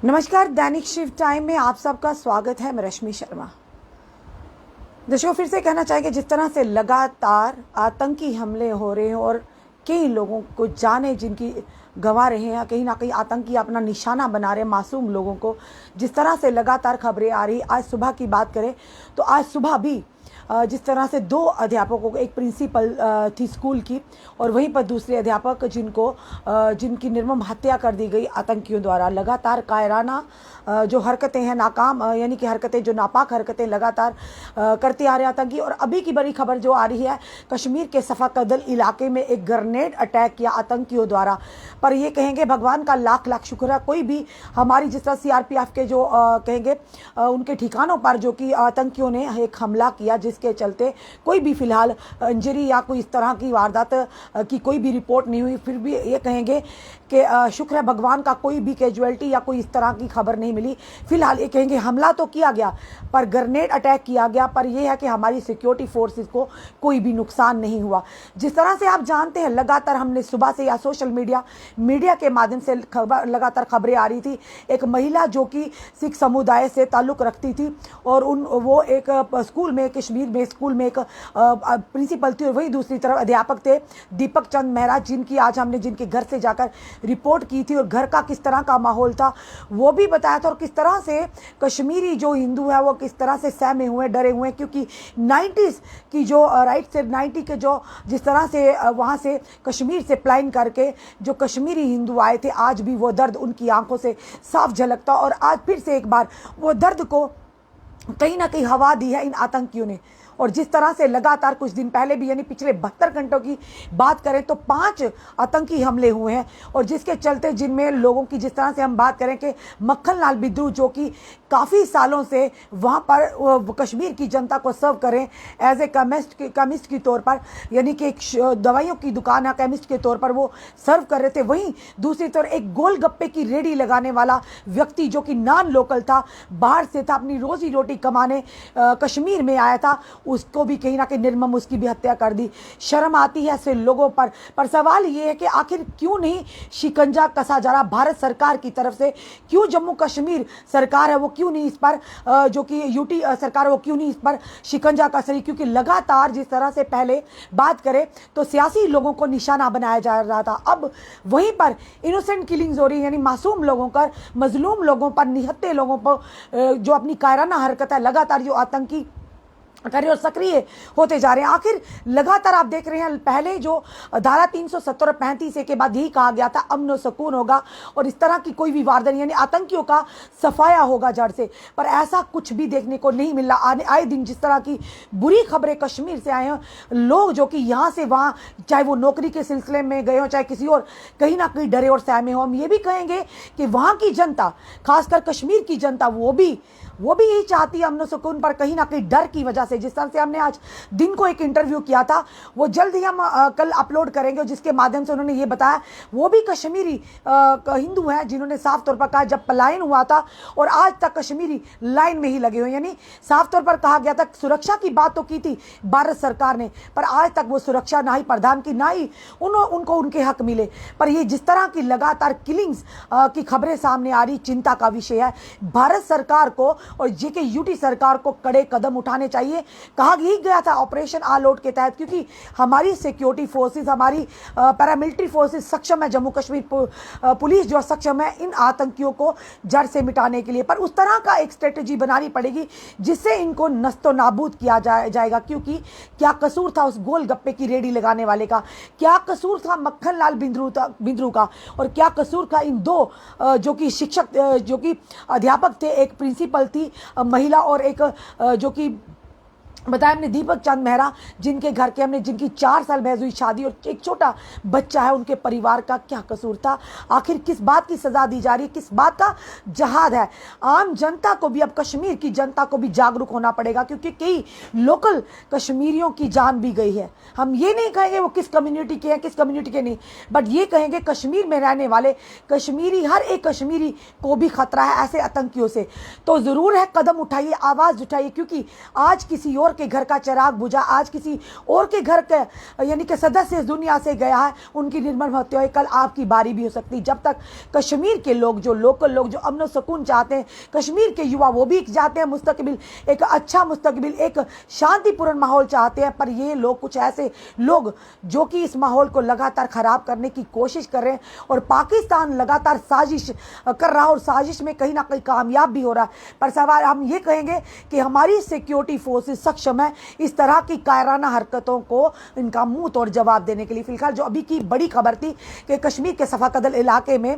नमस्कार, दैनिक शिव टाइम में आप सबका स्वागत है। मैं रश्मि शर्मा। दर्शकों, फिर से कहना चाहेंगे, जिस तरह से लगातार आतंकी हमले हो रहे हैं और कई लोगों को जाने जिनकी गंवा रहे हैं, कहीं ना कहीं आतंकी अपना निशाना बना रहे हैं मासूम लोगों को, जिस तरह से लगातार खबरें आ रही। आज सुबह की बात करें तो आज सुबह भी जिस तरह से दो अध्यापकों को, एक प्रिंसिपल थी स्कूल की और वहीं पर दूसरे अध्यापक जिनकी निर्मम हत्या कर दी गई आतंकियों द्वारा। लगातार कायराना जो हरकतें हैं, नाकाम यानी कि हरकतें, जो नापाक हरकतें लगातार करते आ रहे आतंकी। और अभी की बड़ी खबर जो आ रही है, कश्मीर के सफ़ा कदल इलाके में एक ग्रेनेड अटैक किया आतंकियों द्वारा। पर ये कहेंगे भगवान का लाख लाख शुक्र है, कोई भी हमारी जिस तरह सीआरपीएफ के जो कहेंगे उनके ठिकानों पर जो कि आतंकियों ने एक हमला किया, जिसके चलते कोई भी फिलहाल इंजरी या कोई इस तरह की वारदात की कोई भी रिपोर्ट नहीं हुई। फिर भी ये कहेंगे कि शुक्र है भगवान का, कोई भी कैजुअल्टी या कोई इस तरह की खबर नहीं मिली। फिलहाल ये कहेंगे हमला तो किया गया, पर ग्रेनेड अटैक किया गया, पर यह है कि हमारी सिक्योरिटी फोर्सेस को कोई भी नुकसान नहीं हुआ। जिस तरह से आप जानते हैं, लगातार हमने सुबह से या सोशल मीडिया के माध्यम से लगातार खबरें आ रही थी। एक महिला जो कि सिख समुदाय से ताल्लुक़ रखती थी और वो एक स्कूल में, कश्मीर में स्कूल में एक प्रिंसिपल थी, और वहीं दूसरी तरफ अध्यापक थे दीपक चंद मेहरा, जिनकी आज हमने जिनके घर से जाकर रिपोर्ट की थी और घर का किस तरह का माहौल था वो भी बताया था। और किस तरह से कश्मीरी जो हिंदू है वो किस तरह से सहमे हुए, डरे हुए, क्योंकि 90s की जो राइट से 90 के जो जिस तरह से वहाँ से कश्मीर से प्लाइन करके जो कश्मीरी हिंदू आए थे, आज भी वो दर्द उनकी आंखों से साफ झलकता। और आज फिर से एक बार वो दर्द को कहीं ना कहीं हवा दी है इन आतंकियों ने। और जिस तरह से लगातार कुछ दिन पहले भी, यानी पिछले 72 घंटों की बात करें तो 5 आतंकी हमले हुए हैं, और जिसके चलते जिनमें लोगों की, जिस तरह से हम बात करें कि मक्खन लाल बिद्रू जो कि काफ़ी सालों से वहाँ पर कश्मीर की जनता को सर्व करें एज ए केमिस्ट के तौर पर, यानी कि एक दवाइयों की दुकान है, केमिस्ट के तौर पर वो सर्व कर रहे थे। वहीं दूसरी तरफ एक गोलगप्पे की रेडी लगाने वाला व्यक्ति जो कि नॉन लोकल था, बाहर से था, अपनी रोजी रोटी कमाने कश्मीर में आया था, उसको भी कहीं ना कहीं निर्मम उसकी भी हत्या कर दी। शर्म आती है ऐसे लोगों पर सवाल ये है कि आखिर क्यों नहीं शिकंजा कसा जा रहा भारत सरकार की तरफ से? क्यों जम्मू कश्मीर सरकार है वो क्यों नहीं इस पर, जो कि यूटी सरकार है वो क्यों नहीं इस पर शिकंजा कस रही? क्योंकि लगातार जिस तरह से पहले बात करें तो सियासी लोगों को निशाना बनाया जा रहा था, अब वहीं पर इनोसेंट किलिंग्स हो रही है, यानी मासूम लोगों पर, मजलूम लोगों पर, निहत्थे लोगों पर जो अपनी कायराना हरकत है लगातार जो आतंकी कर और सक्रिय होते जा रहे हैं। आखिर लगातार आप देख रहे हैं, पहले जो धारा 370 और 35 के बाद यही कहा गया था अमन और सुकून होगा और इस तरह की कोई भी वारदात, यानी आतंकियों का सफाया होगा जड़ से, पर ऐसा कुछ भी देखने को नहीं मिल रहा। आए दिन जिस तरह की बुरी खबरें कश्मीर से आए हैं, लोग जो कि यहाँ से वहाँ, चाहे वो नौकरी के सिलसिले में गए हों, चाहे किसी और, कहीं ना कहीं डरे और सहमे हो। हम ये भी कहेंगे कि वहाँ की जनता, खासकर कश्मीर की जनता, वो भी यही चाहती है अमन सुकून, पर कहीं ना कहीं डर की वजह से, जिस तरह से हमने आज दिन को एक इंटरव्यू किया था, वो जल्द ही हम कल अपलोड करेंगे, जिसके माध्यम से उन्होंने ये बताया, वो भी कश्मीरी हिंदू हैं जिन्होंने साफ तौर पर कहा जब पलायन हुआ था और आज तक कश्मीरी लाइन में ही लगे हुए, यानी साफ तौर पर कहा गया था। सुरक्षा की बात तो की थी भारत सरकार ने, पर आज तक वो सुरक्षा ना ही प्रधान की, ना ही उनको उनके हक मिले। पर ये जिस तरह की लगातार किलिंग्स की खबरें सामने आ रही, चिंता का विषय है। भारत सरकार को और जेके यूटी सरकार को कड़े कदम उठाने चाहिए। कहा ही गया था ऑपरेशन ऑल आउट के तहत, क्योंकि हमारी सिक्योरिटी फोर्सेस, हमारी पैरामिलिट्री फोर्सेस सक्षम है, जम्मू कश्मीर पुलिस जो सक्षम है इन आतंकियों को जड़ से मिटाने के लिए। पर उस तरह का एक स्ट्रेटेजी बनानी पड़ेगी जिससे इनको नस्तो नाबूद किया जाएगा। क्योंकि क्या कसूर था उस गोलगप्पे की रेडी लगाने वाले का, क्या कसूर था मक्खन लाल बिंद्रू का, और क्या कसूर था इन दो जो कि शिक्षक, जो कि अध्यापक थे, एक प्रिंसिपल थी महिला और एक जो कि बताया हमने दीपक चंद मेहरा, जिनके घर के हमने, जिनकी 4 साल महज हुई शादी और एक छोटा बच्चा है, उनके परिवार का क्या कसूर था? आखिर किस बात की सजा दी जा रही है, किस बात का जहाद है? आम जनता को भी, अब कश्मीर की जनता को भी जागरूक होना पड़ेगा, क्योंकि कई लोकल कश्मीरियों की जान भी गई है। हम ये नहीं कहेंगे वो किस कम्युनिटी के हैं, किस कम्युनिटी के नहीं, बट ये कहेंगे कश्मीर में रहने वाले कश्मीरी, हर एक कश्मीरी को भी खतरा है ऐसे आतंकियों से। तो ज़रूर है, कदम उठाइए, आवाज़ उठाइए, क्योंकि आज किसी और और के घर का चिराग बुझा, आज किसी और के घर के यानी कि सदस्य इस दुनिया से गया है, उनकी निर्मम हत्या हुई, कल आपकी बारी भी हो सकती है। जब तक कश्मीर के लोग, जो लोकल लोग जो अमन सुकून चाहते हैं, कश्मीर के युवा वो भी चाहते हैं मुस्तकबिल, एक अच्छा मुस्तकबिल, एक शांतिपूर्ण माहौल चाहते हैं, पर ये लोग, कुछ ऐसे लोग जो कि इस माहौल को लगातार खराब करने की कोशिश कर रहे हैं, और पाकिस्तान लगातार साजिश कर रहा है और साजिश में कहीं ना कहीं कामयाब भी हो रहा है। पर सवाल हम ये कहेंगे कि हमारी सिक्योरिटी फोर्सेस सक्षम है इस तरह की कायराना हरकतों को इनका मुंह तोड़ जवाब देने के लिए। फिलहाल जो अभी की बड़ी खबर थी कि कश्मीर के सफाकदल इलाके में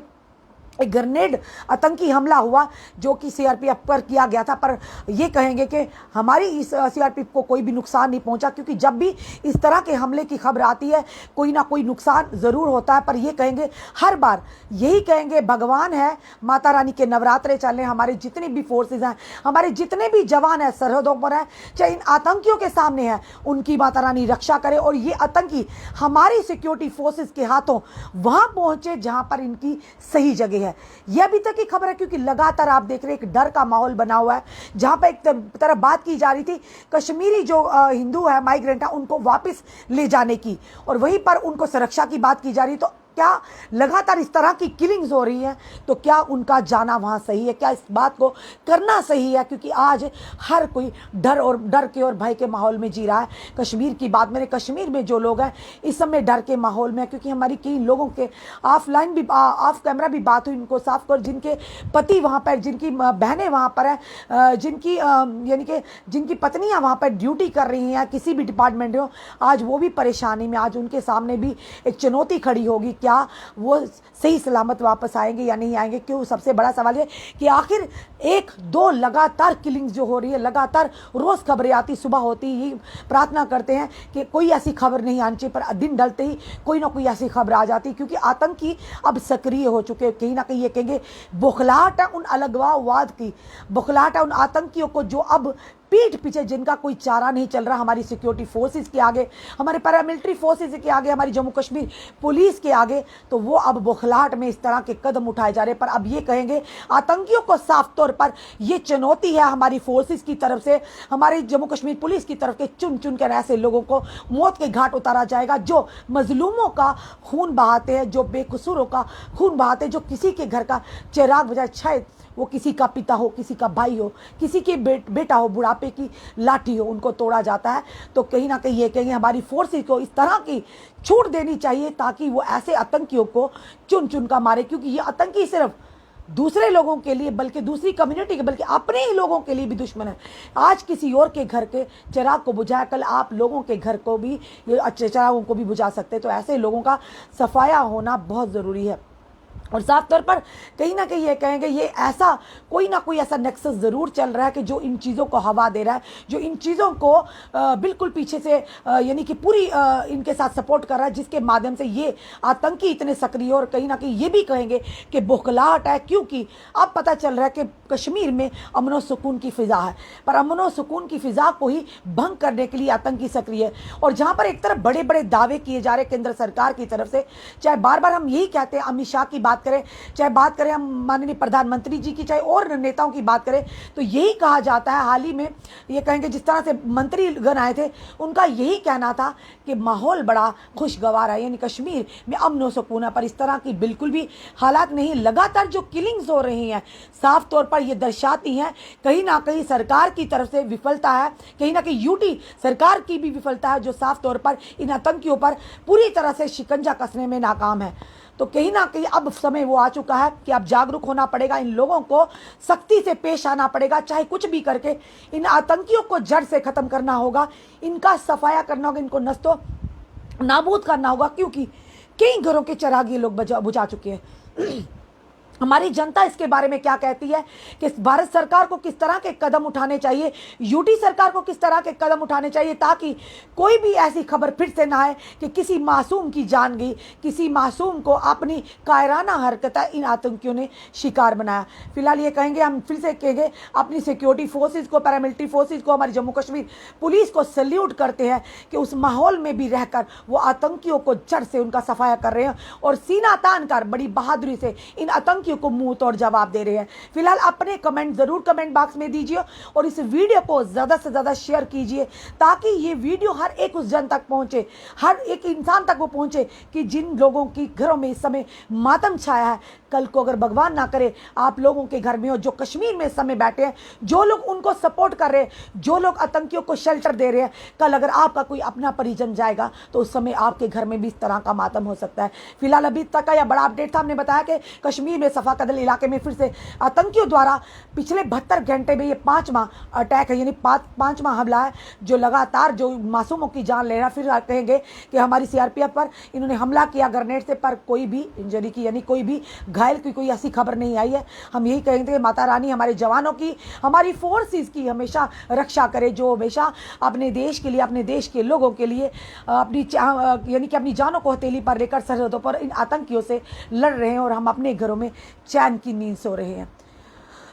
एक ग्रेनेड आतंकी हमला हुआ जो कि सीआरपीएफ पर किया गया था, पर ये कहेंगे कि हमारी इस सीआरपीएफ को कोई भी नुकसान नहीं पहुंचा, क्योंकि जब भी इस तरह के हमले की खबर आती है कोई ना कोई नुकसान ज़रूर होता है। पर ये कहेंगे, हर बार यही कहेंगे, भगवान है, माता रानी के नवरात्रे चल रहे हैं, हमारे जितने भी फोर्सेज हैं, हमारे जितने भी जवान हैं सरहदों पर हैं, चाहे इन आतंकियों के सामने हैं, उनकी माता रानी रक्षा करे और ये आतंकी हमारी सिक्योरिटी फोर्सेज के हाथों वहाँ पहुँचे जहाँ पर इनकी सही जगह है। यह अभी तक की खबर है, क्योंकि लगातार आप देख रहे हैं एक डर का माहौल बना हुआ है, जहां पर एक तरफ बात की जा रही थी कश्मीरी जो हिंदू है, माइग्रेंट है, उनको वापस ले जाने की, और वहीं पर उनको सुरक्षा की बात की जा रही। तो क्या लगातार इस तरह की किलिंग्स हो रही हैं, तो क्या उनका जाना वहाँ सही है, क्या इस बात को करना सही है? क्योंकि आज हर कोई डर के और भय के माहौल में जी रहा है। कश्मीर की बात, मेरे कश्मीर में जो लोग हैं इस समय डर के माहौल में, क्योंकि हमारी कई लोगों के ऑफलाइन भी ऑफ कैमरा भी बात हुई, उनको साफ कर, जिनके पति वहाँ पर, जिनकी बहनें वहाँ पर हैं, जिनकी यानी कि जिनकी पत्नियाँ वहाँ पर ड्यूटी कर रही हैं किसी भी डिपार्टमेंट में, आज वो भी परेशानी में, आज उनके सामने भी एक चुनौती खड़ी होगी, क्या वो सही सलामत वापस आएंगे या नहीं आएंगे? क्यों? सबसे बड़ा सवाल ये कि आखिर एक दो लगातार किलिंग्स जो हो रही है, लगातार रोज खबरें आती, सुबह होती ही प्रार्थना करते हैं कि कोई ऐसी खबर नहीं आनी चाहिए, पर दिन ढलते ही कोई ना कोई ऐसी खबर आ जाती, क्योंकि आतंकी अब सक्रिय हो चुके हैं। कहीं ना कहीं ये कहेंगे बौखलाहट है उन अलगवाद की, बौखलाहट है उन आतंकियों को जो अब पीठ पीछे, जिनका कोई चारा नहीं चल रहा हमारी सिक्योरिटी फोर्सेस के आगे, हमारे पैरामिलिट्री फोर्सेस के आगे, हमारी जम्मू कश्मीर पुलिस के आगे, तो वो अब बौखलाहट में इस तरह के कदम उठाए जा रहे हैं। पर अब ये कहेंगे आतंकियों को साफ तौर पर ये चुनौती है हमारी फोर्सेस की तरफ से, हमारी जम्मू कश्मीर पुलिस की तरफ के चुन चुन कर ऐसे लोगों को मौत के घाट उतारा जाएगा जो मजलूमों का खून बहाते हैं, जो बेकसूरों का खून बहाते हैं, जो किसी के घर का चिराग बुझाए, शायद वो किसी का पिता हो, किसी का भाई हो, किसी के बेटा हो, बुढ़ापे की लाठी हो, उनको तोड़ा जाता है। तो कहीं ना कहीं ये कहेंगे हमारी फोर्सेस को इस तरह की छूट देनी चाहिए ताकि वो ऐसे आतंकियों को चुन चुन का मारे, क्योंकि ये आतंकी सिर्फ दूसरे लोगों के लिए, बल्कि दूसरी कम्युनिटी के, बल्कि अपने ही लोगों के लिए भी दुश्मन है। आज किसी और के घर के चिराग को बुझाया, कल आप लोगों के घर को भी, ये अच्छे चिरागों को भी बुझा सकते हैं। तो ऐसे लोगों का सफाया होना बहुत ज़रूरी है। और साफ तौर पर कहीं ना कहीं ये कहेंगे ये ऐसा कोई ना कोई ऐसा नेक्सस ज़रूर चल रहा है कि जो इन चीज़ों को हवा दे रहा है, जो इन चीज़ों को बिल्कुल पीछे से यानी कि पूरी इनके साथ सपोर्ट कर रहा है, जिसके माध्यम से ये आतंकी इतने सक्रिय, और कहीं ना कहीं ये भी कहेंगे कि बौखलाहट है, क्योंकि अब पता चल रहा है कि कश्मीर में अमन सुकून की फ़िज़ा है, पर अमन सुकून की फ़िज़ा को ही भंग करने के लिए आतंकी सक्रिय है। और जहाँ पर एक तरफ बड़े बड़े दावे किए जा रहे केंद्र सरकार की तरफ से, चाहे बार बार हम यही कहते हैं, अमित शाह की बात करें, चाहे बात करें हम माननीय प्रधानमंत्री जी की, चाहे और नेताओं की बात करें, तो यही कहा जाता है। हाल ही में ये कहेंगे जिस तरह से मंत्रीगण आए थे, उनका यही कहना था कि माहौल बड़ा खुशगवार है, यानी कश्मीर में अमन और सुकून है, पर इस तरह की बिल्कुल भी हालात नहीं। लगातार जो किलिंग्स हो रही हैं साफ तौर पर ये दर्शाती हैं कहीं ना कहीं सरकार की तरफ से विफलता है, कहीं ना कहीं यूटी सरकार की भी विफलता है, जो साफ तौर पर इन आतंकियों पर पूरी तरह से शिकंजा कसने में नाकाम है। तो कहीं ना कहीं अब समय वो आ चुका है कि अब जागरूक होना पड़ेगा, इन लोगों को सख्ती से पेश आना पड़ेगा, चाहे कुछ भी करके इन आतंकियों को जड़ से ख़त्म करना होगा, इनका सफाया करना होगा, इनको नस्तो नाबूद करना होगा, क्योंकि कई घरों के चिराग ये लोग बुझा चुके हैं। हमारी जनता इसके बारे में क्या कहती है कि भारत सरकार को किस तरह के कदम उठाने चाहिए, यूटी सरकार को किस तरह के कदम उठाने चाहिए, ताकि कोई भी ऐसी खबर फिर से ना आए कि किसी मासूम की जान गई, किसी मासूम को अपनी कायराना हरकत इन आतंकियों ने शिकार बनाया। फिलहाल ये कहेंगे, हम फिर से कहेंगे, अपनी सिक्योरिटी फोर्सेज को, पैरामिलिट्री फोर्सेज को, हमारी जम्मू कश्मीर पुलिस को सल्यूट करते हैं कि उस माहौल में भी रहकर वो आतंकियों को जड़ से उनका सफाया कर रहे हैं, और सीना तान कर बड़ी बहादुरी से इन आतंक आतंकियों को मुंह तोड़ जवाब दे रहे हैं। फिलहाल अपने कमेंट जरूर कमेंट बॉक्स में दीजिए और इस वीडियो को ज़्यादा से ज़्यादा शेयर कीजिए ताकि ये वीडियो हर एक उस जन तक पहुंचे, हर एक इंसान तक वो पहुंचे कि जिन लोगों की घरों में इस समय मातम छाया है, कल को अगर भगवान ना करे आप लोगों के घर में हो जो कश्मीर में इस समय बैठे हैं, जो लोग उनको सपोर्ट कर रहे हैं, जो लोग आतंकियों को शेल्टर दे रहे हैं, कल अगर आपका कोई अपना परिजन जाएगा तो उस समय आपके घर में भी इस तरह का मातम हो सकता है। फिलहाल अभी तक का यह बड़ा अपडेट था। हमने बताया कि कश्मीर में सफा कदल इलाके में फिर से आतंकियों द्वारा पिछले 72 घंटे में ये 5वां अटैक है, यानी 5वां हमला है जो लगातार जो मासूमों की जान ले रहा है। फिर कहेंगे कि हमारी सीआरपीएफ पर इन्होंने हमला किया ग्रेनेड से, पर कोई भी इंजरी की यानी कोई भी घायल की कोई ऐसी खबर नहीं आई है। हम यही कहेंगे कि माता रानी हमारे जवानों की, हमारी फोर्सेस की हमेशा रक्षा करे, जो हमेशा अपने देश के लिए, अपने देश के लोगों के लिए अपनी यानी कि अपनी जानों को हथेली पर लेकर सरहदों पर इन आतंकियों से लड़ रहे हैं और हम अपने घरों में चैन की नींद सो रहे हैं।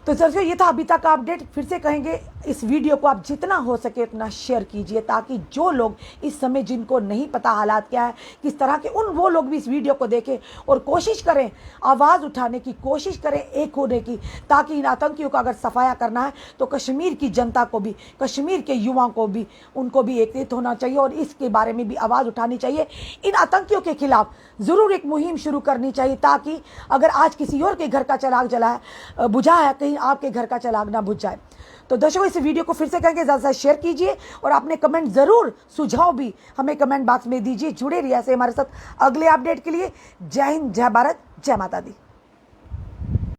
तो दर्शकों ये था अभी तक का अपडेट। फिर से कहेंगे इस वीडियो को आप जितना हो सके उतना शेयर कीजिए ताकि जो लोग इस समय जिनको नहीं पता हालात क्या है किस तरह के, वो लोग भी इस वीडियो को देखें और कोशिश करें, आवाज़ उठाने की कोशिश करें, एक होने की, ताकि इन आतंकियों का अगर सफाया करना है तो कश्मीर की जनता को भी, कश्मीर के युवाओं को भी, उनको भी एकत्रित होना चाहिए और इसके बारे में भी आवाज़ उठानी चाहिए। इन आतंकियों के खिलाफ ज़रूर एक मुहिम शुरू करनी चाहिए ताकि अगर आज किसी और के घर का चिराग जला है, बुझा है, कहीं आपके घर का चिराग ना बुझ जाए। तो दर्शकों इस वीडियो को फिर से कहेंगे ज़्यादा से शेयर कीजिए और अपने कमेंट ज़रूर, सुझाव भी हमें कमेंट बॉक्स में दीजिए। जुड़े रहिए ऐसे हमारे साथ अगले अपडेट के लिए। जय हिंद, जय भारत, जय माता दी।